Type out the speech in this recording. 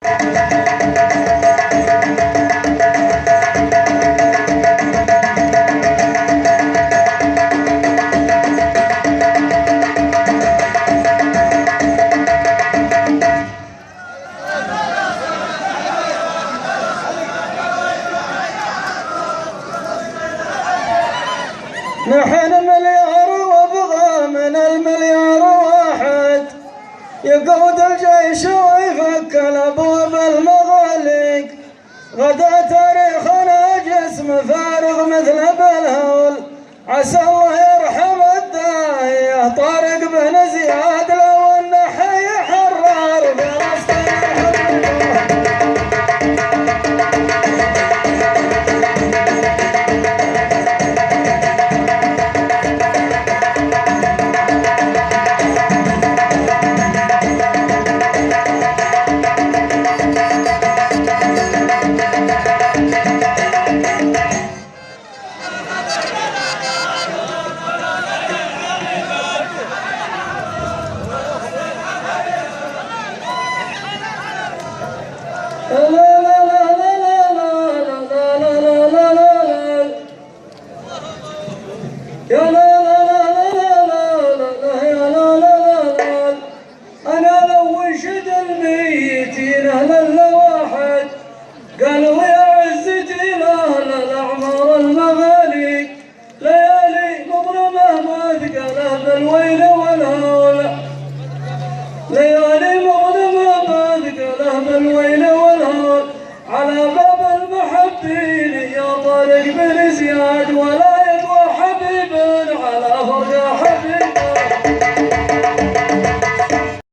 نحن مليار وابغى من المليار واحد يقود الجيش ويفك الابواب المغاليق. غدا تاريخنا جسم فارغ مثل بالهول، عسى الله يرحم الداعية طارق بن زياد لو انه حي حرار فلسطين. أنا لو انشد الميتين أهل الواحد قالوا يا عزتي لأهل الأعمار المغالي، ليالي مظلمة ما ثقله بالويل والهول، ليالي مظلمة ما ثقله بالويل والهول، على باب المحبين يا طارق بن زياد ولا